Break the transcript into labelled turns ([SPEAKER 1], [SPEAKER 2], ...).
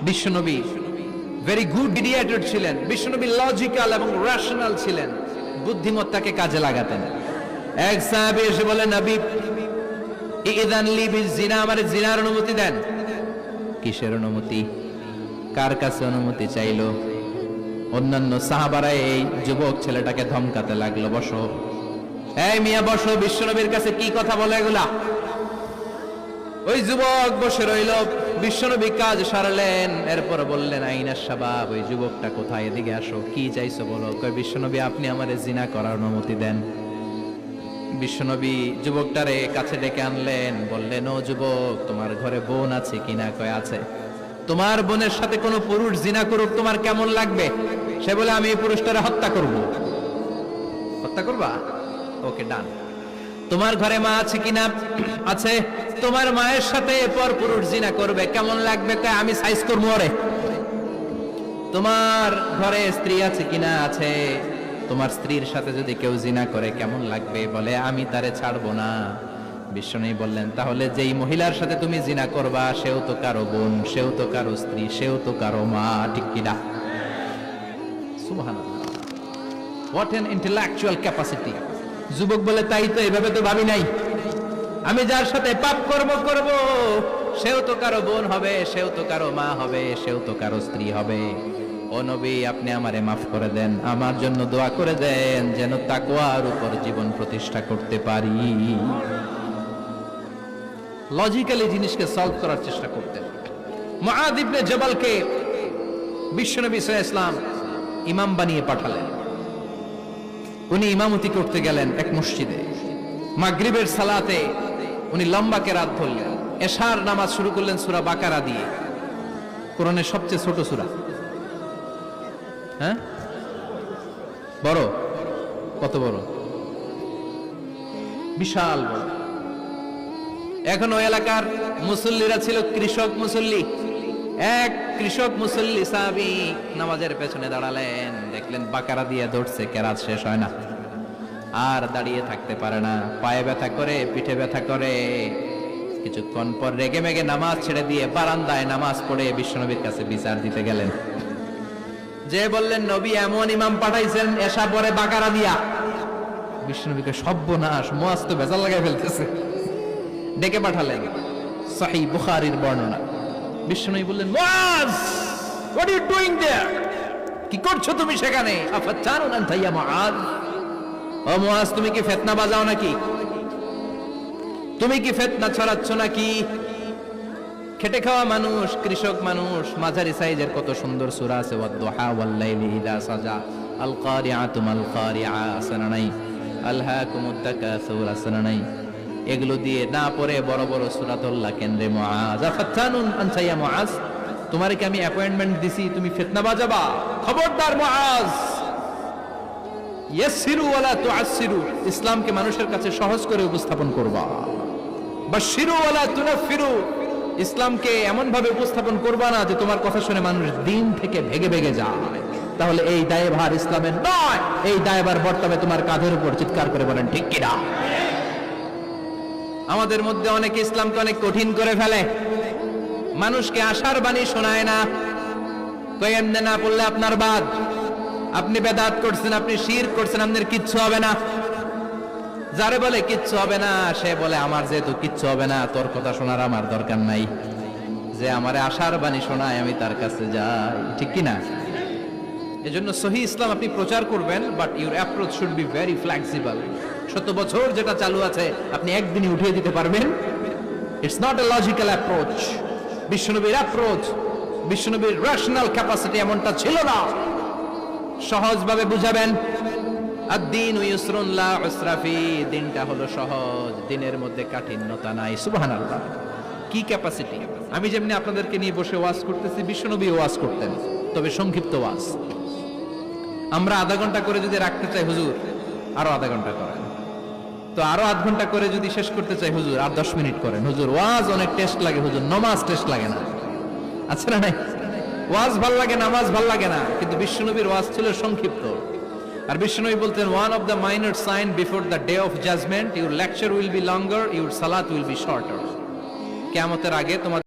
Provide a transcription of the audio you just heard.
[SPEAKER 1] বিশ্বনবী very good mediator ছিলেন। বিশ্বনবী লজিক্যাল এবং রেশনাল ছিলেন, বুদ্ধিমত্তাকে কাজে লাগাতেন। এক সাহাবী এসে বলে, নবী ইযান লি বিজিনা, আমারে জিনার অনুমতি দেন। কিসের অনুমতি? কার কাছে অনুমতি চাইলো? অন্যান্য সাহাবারা এই যুবক ছেলেটাকে ধমকাতে লাগলো, বসো, এই মিয়া বসো, বিশ্বনবীর কাছে কি কথা বলে এগুলা? ওই যুবক বসে রইল। বিশ্বনবী কাজ সারলেন, এরপর বললেন, আইনা শাবাব, ওই যুবকটা কোথায়, এদিকে আসো, কি চাইছো বলো। কয়, বিশ্বনবী আপনি আমারে জিনা করার অনুমতি দেন। বিশ্বনবী যুবকটারে কাছে ডেকে আনলেন, বললেন, ও যুবক, তোমার ঘরে বোন আছে কিনা? কয়, আছে। তোমার বোনের সাথে কোনো পুরুষ জিনা করুক, তোমার কেমন লাগবে? সে বলে, আমি এই পুরুষটারে হত্যা করব। হত্যা করবা? ওকে, ডান। তোমার ঘরে মা আছে কিনা? আছে। তোমার মায়ের সাথে পর পুরুষ জিনা করবে, কেমন লাগবে? কয়, আমি সাইজ করবো ওরে। তোমার ঘরে স্ত্রী আছে কিনা? আছে। তোমার স্ত্রীর সাথে যদি কেউ জিনা করে কেমন লাগবে? বলে, আমি তারে ছাড়বো না। বিশ্বনবী বললেন, তাহলে যেই মহিলার সাথে তুমি জিনা করবা সেও তো কারো বোন, সেও তো কারো স্ত্রী, সেও তো কারো মা, ঠিক কিনা? সুবহানাল্লাহ, হোয়াট এন ইন্টেলেকচুয়াল ক্যাপাসিটি। যুবক বলে, তাই তো, এভাবে তো ভাবি নাই। আমি যার সাথে পাপ করব সেও তো কারো বোন হবে, সেও তো কারো মা হবে, সেও তো কারো স্ত্রী হবে। ও নবী, আপনি আমারে মাফ করে দেন, আমার জন্য দোয়া করে দেন যেন তাকওয়ার উপর জীবন প্রতিষ্ঠা করতে পারি। লজিক্যালি জিনিসকে সলভ করার চেষ্টা করতেন। মুআয ইবনে জবালকে বিশ্বনবী সাল্লাল্লাহু আলাইহি ওয়াসাল্লাম ইমাম বানিয়ে পাঠালেন। উনি ইমামতি করতে গেলেন এক মসজিদে। মাগরিবের সালাতে উনি লম্বা কেরাত ধরলেন। এশার নামাজ শুরু করলেন সূরা বাকারা দিয়ে, কোরআনের সবচেয়ে ছোট সূরা। হ্যাঁ, বড়? কত বড়? বিশাল বড়। এখন ওই এলাকার মুসল্লিরা ছিল কৃষক মুসল্লি। এক কৃষক মুসল্লি সাহাবী নামাজের পেছনে দাঁড়ালেন, দেখলেন বাকারা দিয়ে ধরছে, কেরাত শেষ হয় না, আর দাঁড়িয়ে থাকতে পারে না, পায়ে ব্যথা করে, পিঠে ব্যথা করে। কিছুক্ষণ পর রেগে মেগে নামাজ ছেড়ে দিয়ে বারান্দায় নামাজ পড়ে বিশ্বনবীর কাছে বিচার দিতে গেলেন। যে বললেন, নবী এমন ইমাম পাঠাইছেন এশা পরে বাকারা দিয়া। বিশ্বনবীকে সর্বনাশ, মুআয তো ভেজাল লাগাই ফেলতেছে। ডেকে পাঠালেন, সহিহ বুখারীর বর্ণনা। বিশ্বনবী বললেন, মুআয, হোয়াট আর ইউ ডুইং দেয়ার? কি করছো তুমি সেখানে? আফাতানুন আনতা ইয়া মুআয? ও মুআয, তুমি কি ফিতনা বাজাও নাকি? তুমি কি ফিতনা ছড়াচ্ছ নাকি? খেটে খাওয়া মানুষ, কৃষক মানুষ, মাঝারি সাইজের কত সুন্দর সূরা আছে, ওয়াদ-দুহা ওয়াল-লাইলি ইযা সাজা, আল কারিআতু মাল কারিআ, আসনা নাই, আলহাকুমুত তাকাসুর, আসনা নাই। এগুলো দিয়ে না পড়ে বড় বড় সূরাতুল্লাহ কেন্দ্রে মুআয, আফাতানুন আনতা ইয়া মুআয, তোমারে কি আমি অ্যাপয়েন্টমেন্ট দিছি তুমি ফিতনা বাজাবা? খবরদার মুআয, ইয়াসসিরু ওয়ালা তুআসসিরু, ইসলামকে মানুষের কাছে সহজ করে উপস্থাপন করবা। বাশশিরু ওয়ালা তুনাফিরু, ইসলামকে এমন ভাবে উপস্থাপন করবা না যে তোমার কথা শুনে মানুষ দিন থেকে ভেগে ভেগে যায়। তাহলে এই দায়ভার ইসলামের নয়, এই দায়ভার বর্তাবে তোমার কাঁধের উপর। চিৎকার করে বলেন ঠিক কিনা? আমাদের মধ্যে অনেকে ইসলামকে অনেক কঠিন করে ফেলে, মানুষকে আশার বাণী শোনায় না। কই এমনে না পড়লে আপনার বাদ, আপনি বেদাত করছেন, আপনি শিরক করছেন, আপনার কিচ্ছু হবে না। যারে বলে কিচ্ছু হবে না, সে বলে আমার যেহেতু কিচ্ছু হবে না, তোর কথা শোনার আমার দরকার নাই। যে আমারে আশার বাণী শোনায় আমি তার কাছে যাই, ঠিক কিনা? এজন্য সহিহ ইসলাম আপনি প্রচার করবেন, but your approach should be very flexible. 70 বছর যেটা চালু আছে আপনি একদিনই উঠিয়ে দিতে পারবেন? It's not a logical approach. বিশ্বনবীর অ্যাপ্রোচ, বিশ্বনবীর রেশনাল ক্যাপাসিটি এমনটা ছিল না। সহজভাবে বুঝাবেন। আদ-দীনু ইউসরুন লা উসরা ফি, দিনটা হলো সহজ, দিনের মধ্যে কাঠিন্যতা নাই। সুবহানাল্লাহ, কি ক্যাপাসিটি! আমি যেমনি আপনাদেরকে নিয়ে বসে ওয়াজ করতেছি, বিশ্বনবী ওয়াজ করতেন, তবে সংক্ষিপ্ত ওয়াজ। আমরা আধা ঘন্টা করে যদি রাখতে চাই, হুজুর আরো আধা ঘন্টা করেন। তো আরো আধ ঘন্টা করে যদি শেষ করতে চাই, হুজুর আর 10 মিনিট করেন। হুজুর ওয়াজ অনেক টেস্ট লাগে, হুজুর নামাজ টেস্ট লাগে না। আচ্ছা না নাই? ওয়াজ ভাল লাগে, নামাজ ভাল লাগে না, কিন্তু বিশ্বনবীর ওয়াজ ছিল সংক্ষিপ্ত। আর বিশ্বনবী বলতেন, one of the minor sign before the day of judgement, your lecture will be longer, your সালাত উইল বি শর্টার। কিয়ামতের আগে তোমার